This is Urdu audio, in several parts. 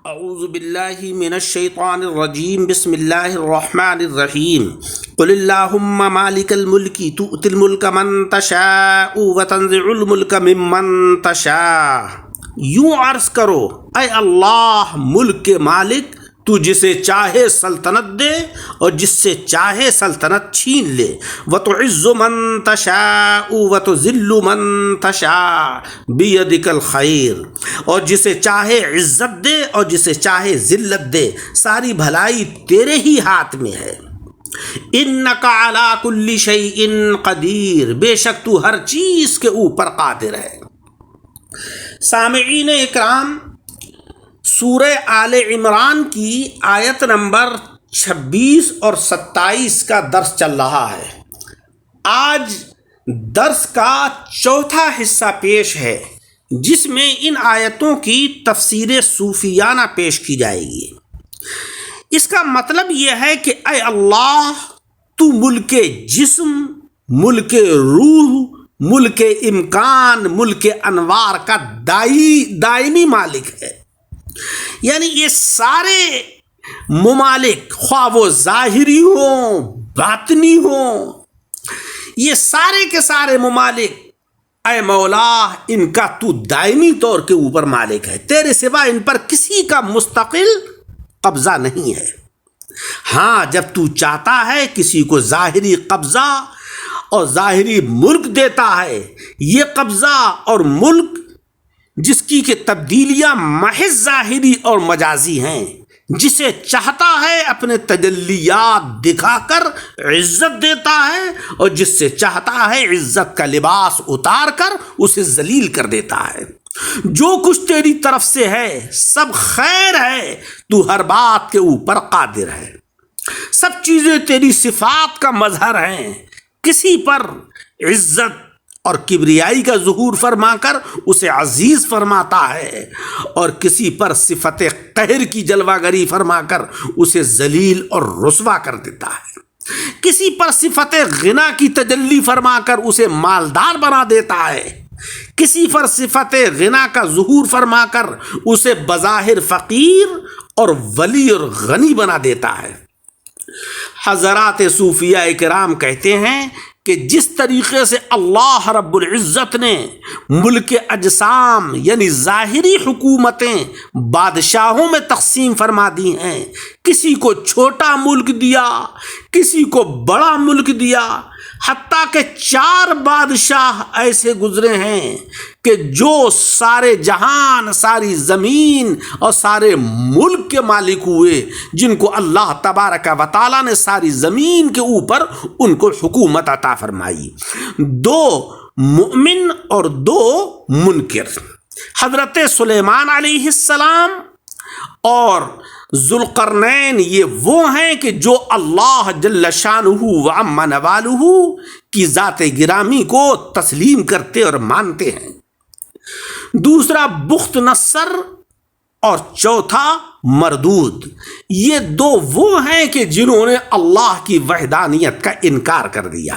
اعوذ باللہ من الشیطان الرجیم بسم اللہ الرحمن الرحیم قل اللہم مالک الملک تؤتی الملک من تشاء وتنزع الملک ممن تشاء. یوں عرض کرو اے اللہ ملک کے مالک، تو جسے چاہے سلطنت دے اور جس سے چاہے سلطنت چھین لے. وتعز من تشاء وتذل من تشاء بیدک الخیر. اور جسے چاہے عزت دے اور جسے چاہے ذلت دے، ساری بھلائی تیرے ہی ہاتھ میں ہے. انک علی کل شیء قدیر، بے شک تو ہر چیز کے اوپر قادر ہے. سامعین اکرام، سورہ آل عمران کی آیت نمبر 26 اور 27 کا درس چل رہا ہے. آج درس کا چوتھا حصہ پیش ہے جس میں ان آیتوں کی تفسیر صوفیانہ پیش کی جائے گی. اس کا مطلب یہ ہے کہ اے اللہ، تو ملک جسم، ملک روح، ملک امکان، ملک انوار کا دائمی مالک ہے. یعنی یہ سارے ممالک، خواہ وہ ظاہری ہوں باطنی ہوں، یہ سارے کے سارے ممالک اے مولا ان کا تو دائمی طور کے اوپر مالک ہے. تیرے سوا ان پر کسی کا مستقل قبضہ نہیں ہے. ہاں، جب تو چاہتا ہے کسی کو ظاہری قبضہ اور ظاہری ملک دیتا ہے. یہ قبضہ اور ملک جس کی کہ تبدیلیاں محض ظاہری اور مجازی ہیں، جسے چاہتا ہے اپنے تجلیات دکھا کر عزت دیتا ہے اور جس سے چاہتا ہے عزت کا لباس اتار کر اسے ذلیل کر دیتا ہے. جو کچھ تیری طرف سے ہے سب خیر ہے، تو ہر بات کے اوپر قادر ہے. سب چیزیں تیری صفات کا مظہر ہیں. کسی پر عزت اور کبریائی کا ظہور فرما کر اسے عزیز فرماتا ہے اور کسی پر صفت قہر کی جلوہ گری فرما کر اسے ذلیل اور رسوا کر دیتا ہے. کسی پر صفت غنا کی تجلی فرما کر اسے مالدار بنا دیتا ہے. کسی پر صفت غنا کا ظہور فرما کر اسے بظاہر فقیر اور ولی اور غنی بنا دیتا ہے. حضرات صوفیہ اکرام کہتے ہیں کہ جس طریقے سے اللہ رب العزت نے ملک اجسام یعنی ظاہری حکومتیں بادشاہوں میں تقسیم فرما دی ہیں، کسی کو چھوٹا ملک دیا، کسی کو بڑا ملک دیا، حتیٰ کہ 4 بادشاہ ایسے گزرے ہیں کہ جو سارے جہان، ساری زمین اور سارے ملک کے مالک ہوئے، جن کو اللہ تبارک و تعالیٰ نے ساری زمین کے اوپر ان کو حکومت عطا فرمائی. 2 مؤمن اور 2 منکر. حضرت سلیمان علیہ السلام اور ذوالقرنین یہ وہ ہیں کہ جو اللہ جل شانہ و عم نوالہ کی ذات گرامی کو تسلیم کرتے اور مانتے ہیں. دوسرا بخت نصر اور چوتھا مردود. یہ 2 وہ ہیں کہ جنہوں نے اللہ کی وحدانیت کا انکار کر دیا.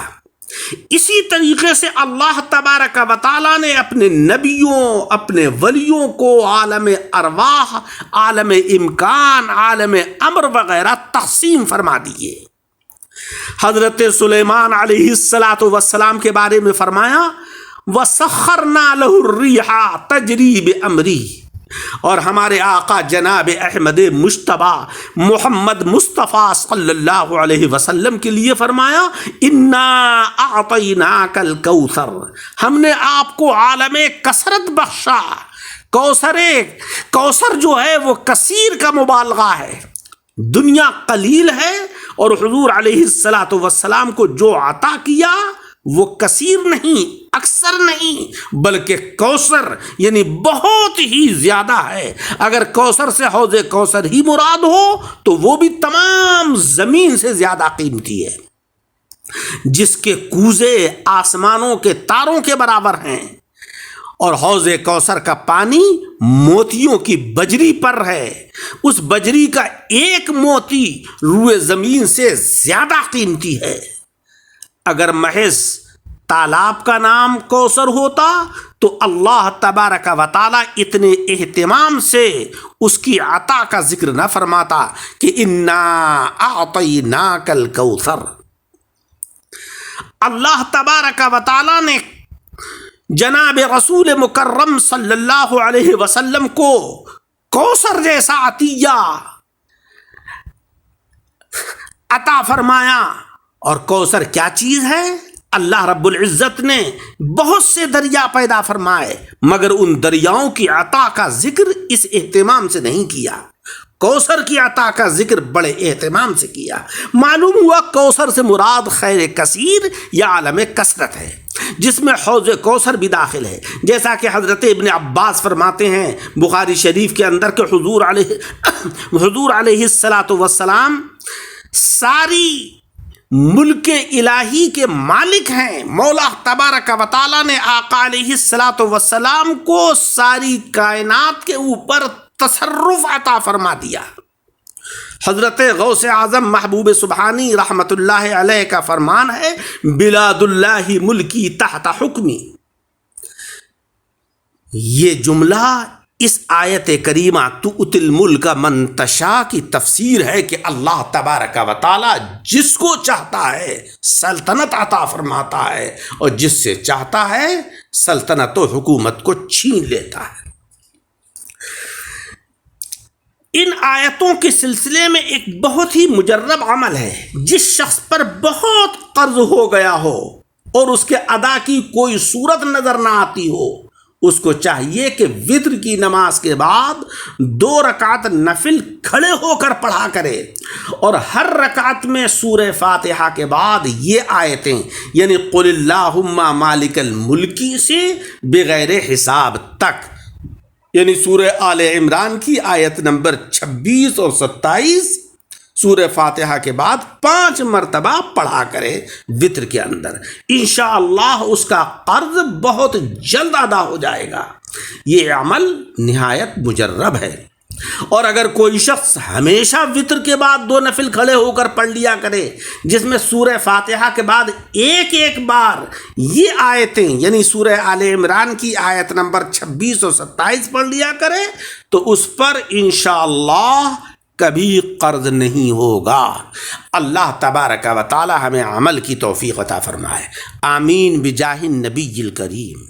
اسی طریقے سے اللہ تبارک و تعالیٰ نے اپنے نبیوں، اپنے ولیوں کو عالم ارواح، عالم امکان، عالم امر وغیرہ تقسیم فرما دیے. حضرت سلیمان علیہ السلام کے بارے میں فرمایا وَسَخَّرْنَا لَهُ الرِّيحَ تَجْرِي بِأَمْرِهِ. اور ہمارے آقا جناب احمد مجتبیٰ محمد مصطفیٰ صلی اللہ علیہ وسلم کے لیے فرمایا انا اعطیناک الکوثر، ہم نے آپ کو عالم کثرت بخشا. کوثر جو ہے وہ کثیر کا مبالغہ ہے. دنیا قلیل ہے اور حضور علیہ السلام کو جو عطا کیا وہ کثیر نہیں، اکثر نہیں، بلکہ کوثر یعنی بہت ہی زیادہ ہے. اگر کوثر سے حوض کوثر ہی مراد ہو تو وہ بھی تمام زمین سے زیادہ قیمتی ہے، جس کے کوزے آسمانوں کے تاروں کے برابر ہیں. اور حوض کوثر کا پانی موتیوں کی بجری پر ہے. اس بجری کا ایک موتی روئے زمین سے زیادہ قیمتی ہے. اگر محض تالاب کا نام کوثر ہوتا تو اللہ تبارک و تعالی اتنے اہتمام سے اس کی عطا کا ذکر نہ فرماتا کہ انا اعطیناک الکوثر؟ اللہ تبارک و تعالی نے جناب رسول مکرم صلی اللہ علیہ وسلم کو کوثر جیسا عطیہ عطا فرمایا. اور کوثر کیا چیز ہے؟ اللہ رب العزت نے بہت سے دریا پیدا فرمائے مگر ان دریاؤں کی عطا کا ذکر اس اہتمام سے نہیں کیا. کوثر کی عطا کا ذکر بڑے اہتمام سے کیا. معلوم ہوا کوثر سے مراد خیر کثیر یا عالم کثرت ہے، جس میں حوض کوثر بھی داخل ہے. جیسا کہ حضرت ابن عباس فرماتے ہیں بخاری شریف کے اندر کہ حضور علیہ السلام ساری ملک الہی کے مالک ہیں. مولا تبارک و تعالی نے آقا علیہ السلام کو ساری کائنات کے اوپر تصرف عطا فرما دیا. حضرت غوث اعظم محبوب سبحانی رحمت اللہ علیہ کا فرمان ہے بلاد اللہ ملکی تحت حکمی. یہ جملہ اس آیت کریمہ تؤتی الملک من تشاء کی تفسیر ہے کہ اللہ تبارک و تعالی جس کو چاہتا ہے سلطنت عطا فرماتا ہے اور جس سے چاہتا ہے سلطنت و حکومت کو چھین لیتا ہے. ان آیتوں کے سلسلے میں ایک بہت ہی مجرب عمل ہے. جس شخص پر بہت قرض ہو گیا ہو اور اس کے ادا کی کوئی صورت نظر نہ آتی ہو، اس کو چاہیے کہ وتر کی نماز کے بعد 2 رکعت نفل کھڑے ہو کر پڑھا کرے اور ہر رکعت میں سورہ فاتحہ کے بعد یہ آیتیں یعنی قل اللہم مالک الملک سے بغیر حساب تک یعنی سورہ آل عمران کی آیت نمبر 26 اور 27 سورہ فاتحہ کے بعد 5 مرتبہ پڑھا کرے وتر کے اندر. انشاءاللہ اس کا قرض بہت جلد ادا ہو جائے گا. یہ عمل نہایت مجرب ہے. اور اگر کوئی شخص ہمیشہ وتر کے بعد 2 نفل کھڑے ہو کر پڑھ لیا کرے جس میں سورہ فاتحہ کے بعد ایک بار یہ آیتیں یعنی سورہ آل عمران کی آیت نمبر 26 اور 27 پڑھ لیا کرے تو اس پر انشاءاللہ کبھی قرض نہیں ہوگا. اللہ تبارک و تعالی ہمیں عمل کی توفیق عطا فرمائے. آمین بجاہ النبی الکریم.